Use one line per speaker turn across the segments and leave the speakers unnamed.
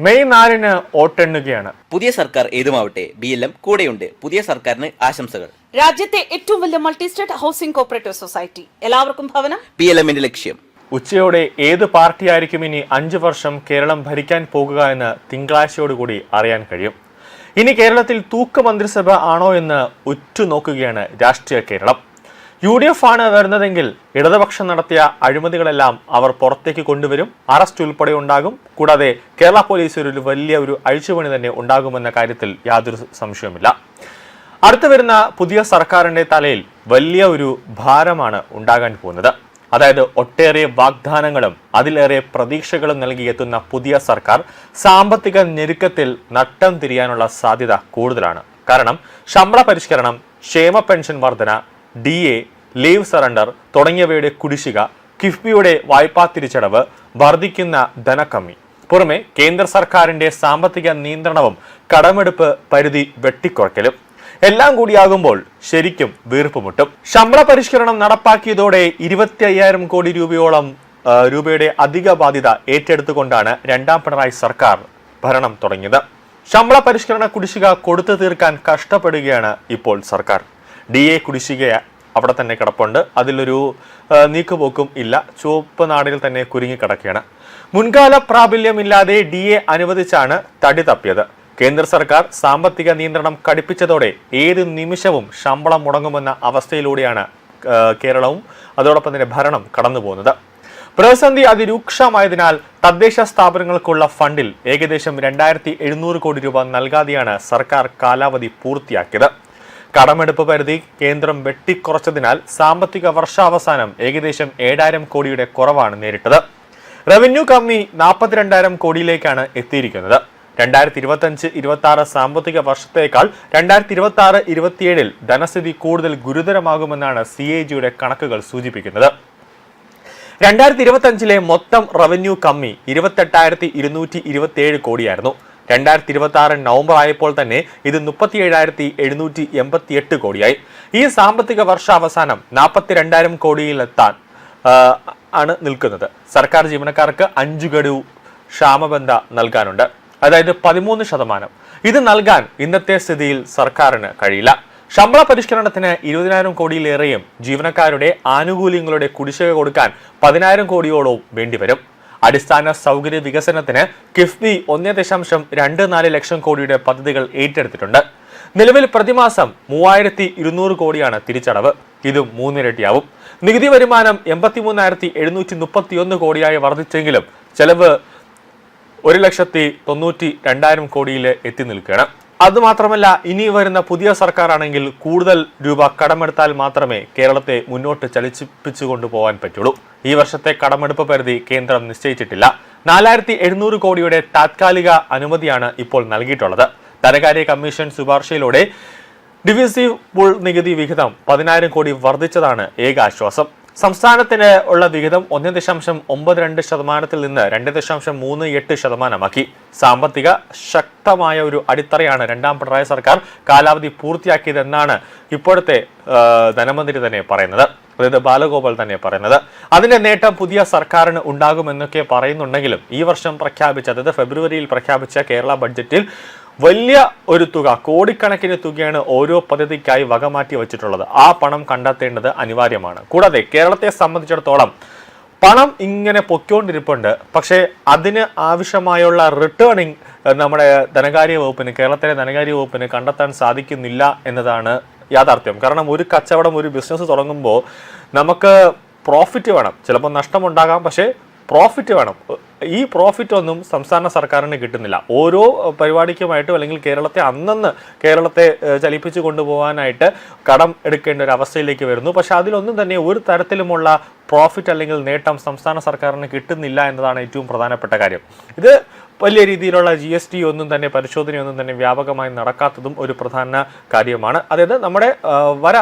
May 4-ന് വോട്ടെണ്ണുകയാണ്.
പുതിയ സർക്കാർ ഏതുമാവട്ടെ BLM കൂടെയുണ്ട്. പുതിയ സർക്കാരിന് ആശംസകൾ.
രാജ്യത്തെ ഏറ്റവും വലിയ multi state housing cooperative society, എല്ലാവർക്കും ഭവനം,
PLMന്റെ ലക്ഷ്യം.
ഉച്ചയോടെ ഏത് പാർട്ടിയായിരിക്കും ഇനി 5 വർഷം കേരളം ഭരിക്കാൻ പോകുക എന്ന് തിങ്കളാഴ്ചയോടുകൂടി അറിയാൻ കഴിയും. ഇനി കേരളത്തിൽ തൂക്ക് മന്ത്രിസഭ ആണോ എന്ന് ഉറ്റുനോക്കുകയാണ് രാഷ്ട്രീയ കേരളം. UDF ആണ് വരുന്നതെങ്കിൽ ഇടതുപക്ഷം നടത്തിയ അഴിമതികളെല്ലാം അവർ പുറത്തേക്ക് കൊണ്ടുവരും. അറസ്റ്റ് ഉൾപ്പെടെ ഉണ്ടാകും. കൂടാതെ കേരള പോലീസ് ഒരു വലിയ അഴിച്ചുപണി തന്നെ ഉണ്ടാകുമെന്ന കാര്യത്തിൽ യാതൊരു സംശയവുമില്ല. അടുത്തു വരുന്ന പുതിയ സർക്കാരിന്റെ തലയിൽ വലിയ ഭാരമാണ് ഉണ്ടാകാൻ പോകുന്നത്. അതായത് ഒട്ടേറെ വാഗ്ദാനങ്ങളും അതിലേറെ പ്രതീക്ഷകളും നൽകിയെത്തുന്ന പുതിയ സർക്കാർ സാമ്പത്തിക ഞെരുക്കത്തിൽ നട്ടം തിരിയാനുള്ള സാധ്യത കൂടുതലാണ്. കാരണം ശമ്പള പരിഷ്കരണം, ക്ഷേമ പെൻഷൻ വർധന, DA, ലീവ് സറണ്ടർ തുടങ്ങിയവയുടെ കുടിശ്ശിക, കിഫ്ബിയുടെ വായ്പാ തിരിച്ചടവ്, വർദ്ധിക്കുന്ന ധനക്കമ്മി, പുറമെ കേന്ദ്ര സർക്കാരിന്റെ സാമ്പത്തിക നിയന്ത്രണവും കടമെടുപ്പ് പരിധി വെട്ടിക്കുറയ്ക്കലും എല്ലാം കൂടിയാകുമ്പോൾ ശരിക്കും വീർപ്പുമുട്ടും. ശമ്പള പരിഷ്കരണം നടപ്പാക്കിയതോടെ 25,000 കോടി രൂപയുടെ അധിക ബാധ്യത ഏറ്റെടുത്തുകൊണ്ടാണ് രണ്ടാം പിണറായി സർക്കാർ ഭരണം തുടങ്ങിയത്. ശമ്പള പരിഷ്കരണ കുടിശ്ശിക കൊടുത്തു തീർക്കാൻ കഷ്ടപ്പെടുകയാണ് ഇപ്പോൾ സർക്കാർ. DA കുടിശ്ശിക അവിടെ തന്നെ കിടപ്പുണ്ട്. അതിലൊരു നീക്കുപോക്കും ഇല്ല. ചുവപ്പ് നാടിൽ തന്നെ കുരുങ്ങിക്കിടക്കുകയാണ്. മുൻകാല പ്രാബല്യമില്ലാതെ DA അനുവദിച്ചാണ് തടി തപ്പിയത്. കേന്ദ്ര സർക്കാർ സാമ്പത്തിക നിയന്ത്രണം കടുപ്പിച്ചതോടെ ഏത് നിമിഷവും ശമ്പളം മുടങ്ങുമെന്ന അവസ്ഥയിലൂടെയാണ് കേരളവും അതോടൊപ്പം തന്നെ ഭരണം കടന്നു പോകുന്നത്. പ്രതിസന്ധി അതിരൂക്ഷമായതിനാൽ തദ്ദേശ സ്ഥാപനങ്ങൾക്കുള്ള ഫണ്ടിൽ ഏകദേശം 2,700 കോടി രൂപ നൽകാതെയാണ് സർക്കാർ കാലാവധി പൂർത്തിയാക്കിയത്. കടമെടുപ്പ് പരിധി കേന്ദ്രം വെട്ടിക്കുറച്ചതിനാൽ സാമ്പത്തിക വർഷാവസാനം ഏകദേശം 7,000 കോടിയുടെ കുറവാണ് നേരിട്ടത്. റവന്യൂ കമ്മി 42,000 കോടിയിലേക്കാണ് എത്തിയിരിക്കുന്നത്. 2025-26 സാമ്പത്തിക വർഷത്തേക്കാൾ 2026-27 ധനസ്ഥിതി കൂടുതൽ ഗുരുതരമാകുമെന്നാണ് CAGയുടെ കണക്കുകൾ സൂചിപ്പിക്കുന്നത്. 2025 മൊത്തം റവന്യൂ കമ്മി 28,227 കോടിയായിരുന്നു. 2026 നവംബർ ആയപ്പോൾ തന്നെ ഇത് 37,788 കോടിയായി. ഈ സാമ്പത്തിക വർഷാവസാനം 42,000 കോടിയിലെത്താൻ ആണ് നിൽക്കുന്നത്. സർക്കാർ ജീവനക്കാർക്ക് 5 ഗഡു ക്ഷാമബന്ധ നൽകാനുണ്ട്, അതായത് 13%. ഇത് നൽകാൻ ഇന്നത്തെ സ്ഥിതിയിൽ സർക്കാരിന് കഴിയില്ല. ശമ്പള പരിഷ്കരണത്തിന് 20,000 കോടിയിലേറെയും ജീവനക്കാരുടെ ആനുകൂല്യങ്ങളുടെ കുടിശ്ശിക കൊടുക്കാൻ 10,000 കോടിയോളവും വേണ്ടിവരും. അടിസ്ഥാന സൗകര്യ വികസനത്തിന് കിഫ്ബി 1.24 ലക്ഷം കോടിയുടെ പദ്ധതികൾ ഏറ്റെടുത്തിട്ടുണ്ട്. നിലവിൽ പ്രതിമാസം 3,200 കോടിയാണ് തിരിച്ചടവ്. ഇത് 3 ഇരട്ടിയാവും. നികുതി വരുമാനം 83,731 കോടിയായി വർദ്ധിച്ചെങ്കിലും ചെലവ് 1,92,000 കോടിയിൽ എത്തി നിൽക്കുകയാണ്. അതുമാത്രമല്ല, ഇനി വരുന്ന പുതിയ സർക്കാരാണെങ്കിൽ കൂടുതൽ രൂപ കടമെടുത്താൽ മാത്രമേ കേരളത്തെ മുന്നോട്ട് ചലിപ്പിച്ചു കൊണ്ടുപോകാൻ പറ്റുള്ളൂ. ഈ വർഷത്തെ കടമെടുപ്പ് പരിധി കേന്ദ്രം നിശ്ചയിച്ചിട്ടില്ല. 4,700 കോടിയുടെ താത്കാലിക അനുമതിയാണ് ഇപ്പോൾ നൽകിയിട്ടുള്ളത്. ധനകാര്യ കമ്മീഷൻ ശുപാർശയിലൂടെ ഡിവിസിബിൾ നികുതി വിഹിതം 10,000 കോടി വർദ്ധിച്ചതാണ് ഏക ആശ്വാസം. സംസ്ഥാനത്തിന് ഉള്ള വിഹിതം 1.92% നിന്ന് 2.38% സാമ്പത്തിക ശക്തമായ അടിത്തറയാണ് രണ്ടാം പിണറായി സർക്കാർ കാലാവധി പൂർത്തിയാക്കിയതെന്നാണ് ഇപ്പോഴത്തെ ധനമന്ത്രി തന്നെ പറയുന്നത്, അതായത് ബാലഗോപാൽ തന്നെ പറയുന്നത്. അതിന്റെ നേട്ടം പുതിയ സർക്കാരിന് ഉണ്ടാകുമെന്നൊക്കെ പറയുന്നുണ്ടെങ്കിലും ഈ വർഷം പ്രഖ്യാപിച്ച, അതായത് ഫെബ്രുവരിയിൽ പ്രഖ്യാപിച്ച കേരള ബഡ്ജറ്റിൽ വലിയ തുക, കോടിക്കണക്കിന് തുകയാണ് ഓരോ പദ്ധതിക്കായി വകമാറ്റി വെച്ചിട്ടുള്ളത്. ആ പണം കണ്ടെത്തേണ്ടത് അനിവാര്യമാണ്. കൂടാതെ കേരളത്തെ സംബന്ധിച്ചിടത്തോളം പണം ഇങ്ങനെ പൊയ്ക്കൊണ്ടിരിപ്പുണ്ട്. പക്ഷേ അതിന് ആവശ്യമായുള്ള റിട്ടേണിംഗ് നമ്മുടെ ധനകാര്യ വകുപ്പിന്, കേരളത്തിലെ ധനകാര്യ വകുപ്പിന് കണ്ടെത്താൻ സാധിക്കുന്നില്ല എന്നതാണ് യാഥാർത്ഥ്യം. കാരണം ഒരു കച്ചവടം, ഒരു ബിസിനസ് തുടങ്ങുമ്പോൾ നമുക്ക് പ്രോഫിറ്റ് വേണം. ചിലപ്പോൾ നഷ്ടമുണ്ടാകാം, പക്ഷേ പ്രോഫിറ്റ് വേണം. ഈ പ്രോഫിറ്റ് ഒന്നും സംസ്ഥാന സർക്കാരിന് കിട്ടുന്നില്ല. ഓരോ പരിപാടിക്കുമായിട്ടും അല്ലെങ്കിൽ കേരളത്തെ ചലിപ്പിച്ചു കൊണ്ടുപോകാനായിട്ട് കടം എടുക്കേണ്ട ഒരു അവസ്ഥയിലേക്ക് വരുന്നു. പക്ഷെ അതിലൊന്നും തന്നെ ഒരു തരത്തിലുമുള്ള പ്രോഫിറ്റ് അല്ലെങ്കിൽ നേട്ടം സംസ്ഥാന സർക്കാരിന് കിട്ടുന്നില്ല എന്നതാണ് ഏറ്റവും പ്രധാനപ്പെട്ട കാര്യം. ഇത് വലിയ രീതിയിലുള്ള GST ഒന്നും തന്നെ പരിശോധനയൊന്നും തന്നെ വ്യാപകമായി നടക്കാത്തതും ഒരു പ്രധാന കാര്യമാണ്. അതായത് നമ്മുടെ വര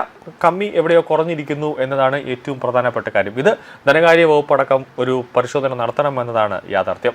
കമ്മി എവിടെയോ കുറഞ്ഞിരിക്കുന്നു എന്നതാണ് ഏറ്റവും പ്രധാനപ്പെട്ട കാര്യം. ഇത് ധനകാര്യ വകുപ്പടക്കം ഒരു പരിശോധന നടത്തണമെന്നതാണ് യാഥാർത്ഥ്യം.